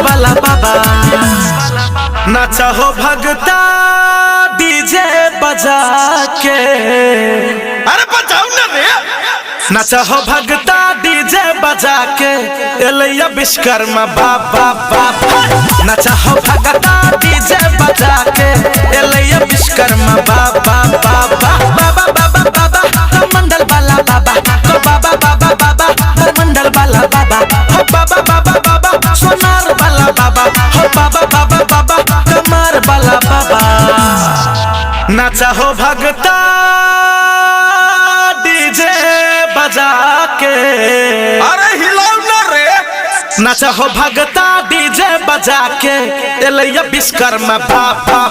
वाला बाबा। नाचा हो भगता डीजे बजा के, अरे बजाओ ना रे। नाचा हो भगता डीजे बजा के, एलैया विश्वकर्मा बाबा बाबा। नाचा हो भगता डीजे बजा के, एलैया विश्वकर्मा बाबा बाबा। बाबा बाबा बाबा मंडल वाला बाबा, हो बाबा बाबा बाबा मंडल वाला बाबा, हो बाबा बाबा बाबा सोनार वाला बाबा, हो बाबा बाबा बाबा कमर वाला बाबा। नाचा हो भगता डीजे बजा के, अरे हिलाओ ना रे। नाचा हो भगता डीजे बजा के, एलैया विश्वकर्मा बाबा।